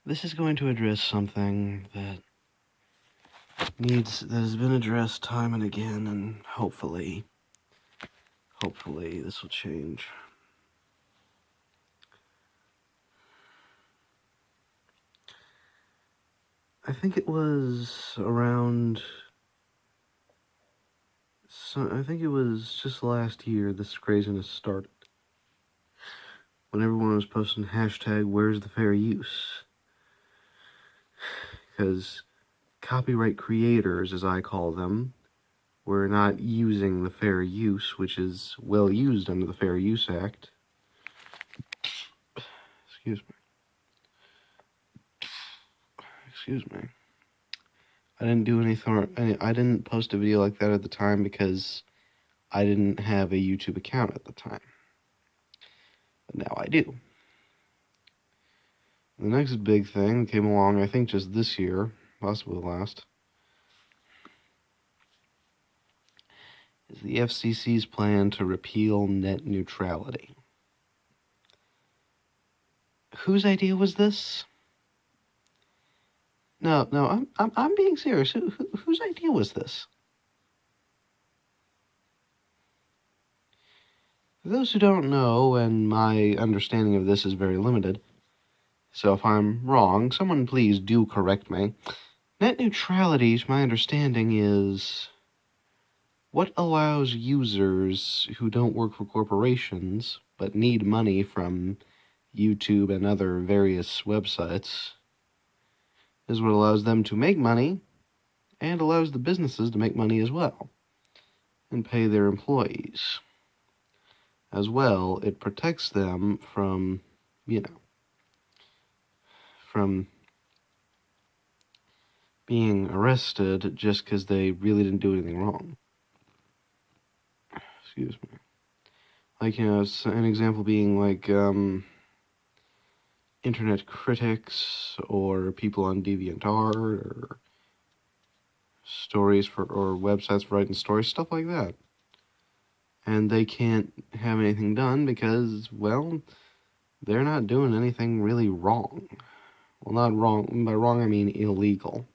This is going to address something that has been addressed time and again, and hopefully this will change. I think it was just last year this craziness started. When everyone was posting hashtag where's the fair use? Because copyright creators, as I call them, were not using the fair use, which is well used under the Fair Use Act. Excuse me. I didn't post a video like that at the time because I didn't have a YouTube account at the time. But now I do. The next big thing that came along, I think just this year, possibly last, is the FCC's plan to repeal net neutrality. Whose idea was this? No, I'm being serious. Whose idea was this? For those who don't know, and my understanding of this is very limited, so if I'm wrong, someone please do correct me. Net neutrality, to my understanding, is what allows users who don't work for corporations but need money from YouTube and other various websites, is what allows them to make money and allows the businesses to make money as well and pay their employees. As well, it protects them from being arrested just because they really didn't do anything wrong. Excuse me. Like, an example being like, internet critics or people on DeviantArt or websites for writing stories, stuff like that. And they can't have anything done because, well, they're not doing anything really wrong. Well, not wrong. By wrong, I mean illegal.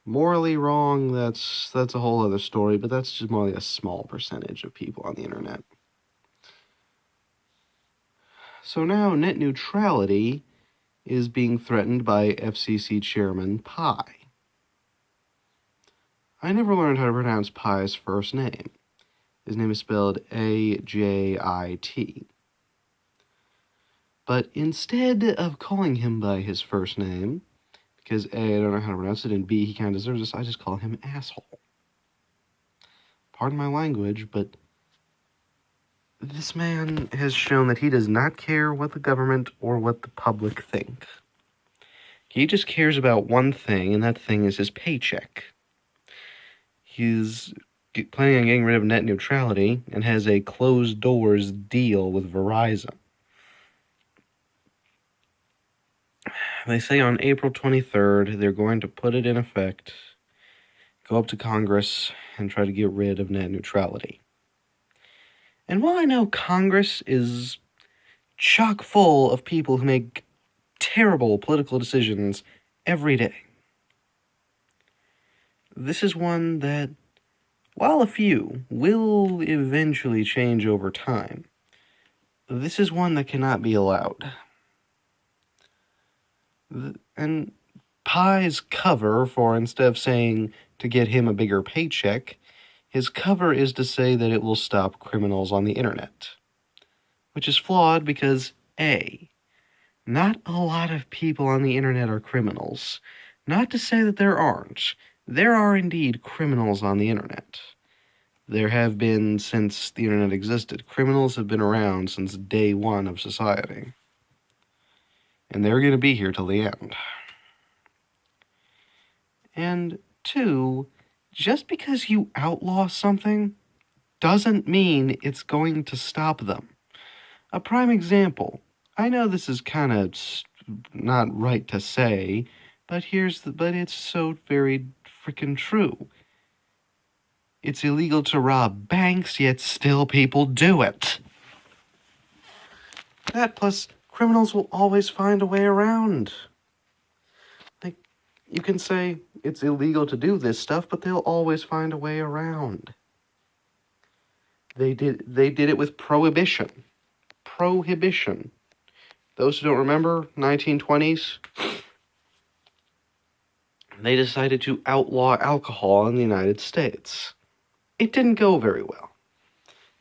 Morally wrong, that's a whole other story, but that's just more like a small percentage of people on the internet. So now net neutrality is being threatened by FCC Chairman Pai. I never learned how to pronounce Pai's first name. His name is spelled A-J-I-T. But instead of calling him by his first name, because A, I don't know how to pronounce it, and B, he kind of deserves this, I just call him asshole. Pardon my language, but this man has shown that he does not care what the government or what the public think. He just cares about one thing, and that thing is his paycheck. He's planning on getting rid of net neutrality and has a closed-doors deal with Verizon. They say on April 23rd, they're going to put it in effect, go up to Congress, and try to get rid of net neutrality. And while I know Congress is chock full of people who make terrible political decisions every day, this is one that, while a few will eventually change over time, this is one that cannot be allowed. And Pai's cover for, instead of saying to get him a bigger paycheck, his cover is to say that it will stop criminals on the internet. Which is flawed because, A, not a lot of people on the internet are criminals. Not to say that there aren't. There are indeed criminals on the internet. There have been since the internet existed. Criminals have been around since day one of society. And they're going to be here till the end. And 2, just because you outlaw something doesn't mean it's going to stop them. A prime example. I know this is kind of not right to say, but it's so very freaking true. It's illegal to rob banks, yet still people do it. That plus criminals will always find a way around You can say it's illegal to do this stuff, but they'll always find a way around. They did it with prohibition. Prohibition. Those who don't remember, 1920s, they decided to outlaw alcohol in the United States. It didn't go very well.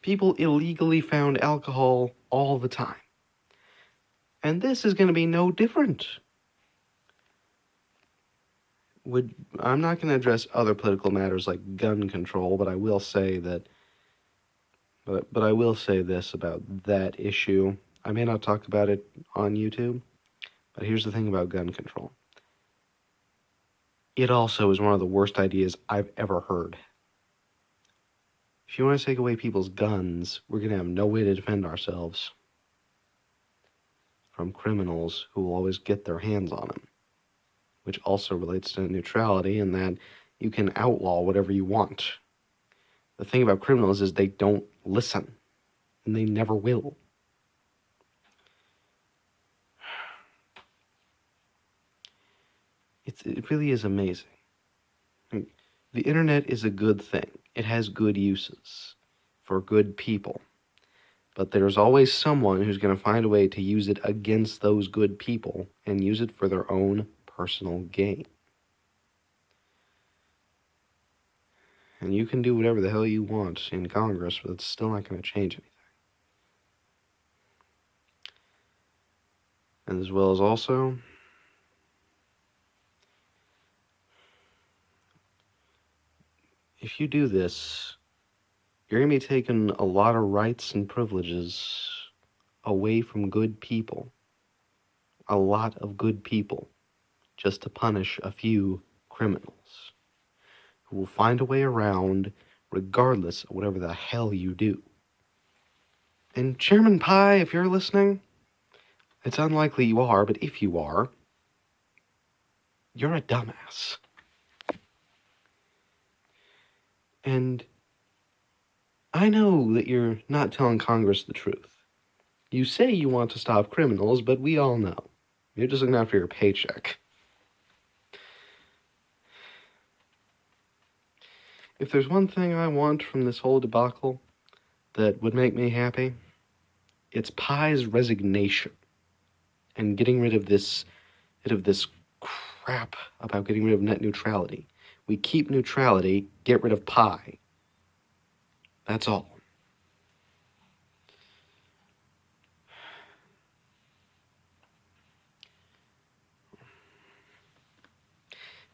People illegally found alcohol all the time. And this is going to be no different. I'm not going to address other political matters like gun control, but I will say that but I will say this about that issue. I may not talk about it on YouTube, but here's the thing about gun control. It also is one of the worst ideas I've ever heard. If you want to take away people's guns, we're going to have no way to defend ourselves from criminals who will always get their hands on them, which also relates to neutrality in that you can outlaw whatever you want. The thing about criminals is they don't listen, and they never will. It really is amazing. The internet is a good thing. It has good uses for good people. But there's always someone who's going to find a way to use it against those good people and use it for their own personal gain. And you can do whatever the hell you want in Congress, but it's still not going to change anything. And as well as also, if you do this, you're going to be taking a lot of rights and privileges away from good people. A lot of good people, just to punish a few criminals who will find a way around regardless of whatever the hell you do. And Chairman Pai, if you're listening, it's unlikely you are, but if you are, you're a dumbass. And I know that you're not telling Congress the truth. You say you want to stop criminals, but we all know. You're just looking out for your paycheck. If there's one thing I want from this whole debacle that would make me happy, it's Pai's resignation and getting rid of this crap about getting rid of net neutrality. We keep neutrality, get rid of Pai. That's all.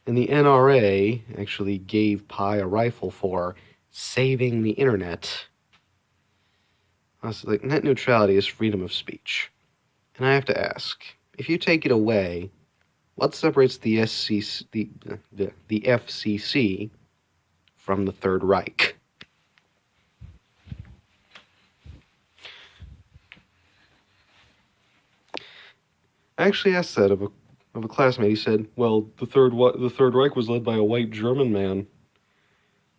And the NRA actually gave Pai a rifle for saving the internet. I was like, net neutrality is freedom of speech. And I have to ask, if you take it away, what separates the FCC from the Third Reich? I actually asked that of a classmate. He said, "Well, the Third Reich was led by a white German man.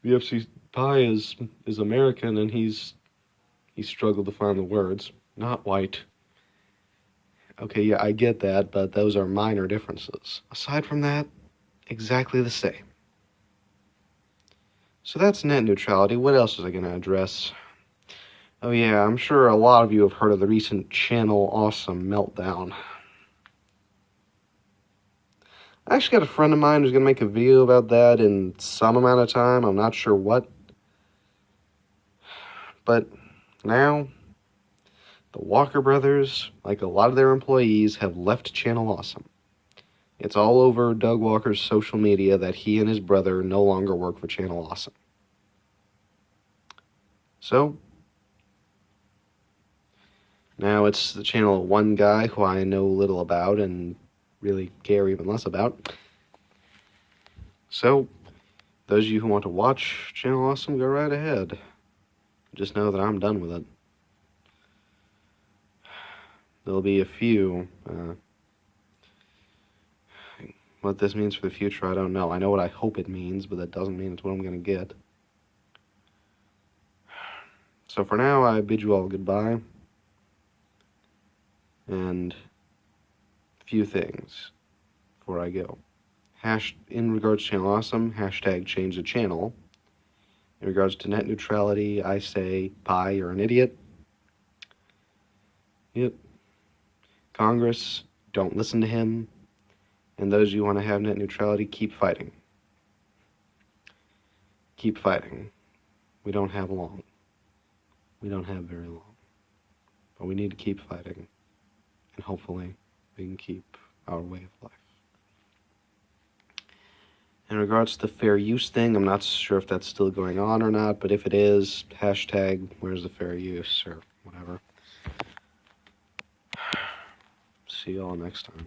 The FCC Pai is American, and he struggled to find the words. Not white." Okay, yeah, I get that, but those are minor differences. Aside from that, exactly the same. So that's net neutrality. What else was I going to address? Oh yeah, I'm sure a lot of you have heard of the recent Channel Awesome meltdown. I actually got a friend of mine who's going to make a video about that in some amount of time. I'm not sure what. But now, the Walker brothers, like a lot of their employees, have left Channel Awesome. It's all over Doug Walker's social media that he and his brother no longer work for Channel Awesome. So, now it's the channel of one guy who I know little about and really care even less about. So, those of you who want to watch Channel Awesome, go right ahead. Just know that I'm done with it. There'll be a few. What this means for the future, I don't know. I know what I hope it means, but that doesn't mean it's what I'm going to get. So for now, I bid you all goodbye. And a few things before I go. In regards to Channel Awesome, hashtag change the channel. In regards to net neutrality, I say, bye, you're an idiot. Yep. Congress, don't listen to him. And those who want to have net neutrality, keep fighting. Keep fighting. We don't have long. We don't have very long. But we need to keep fighting. And hopefully we can keep our way of life. In regards to the fair use thing, I'm not sure if that's still going on or not, but if it is, hashtag where's the fair use or whatever. See you all next time.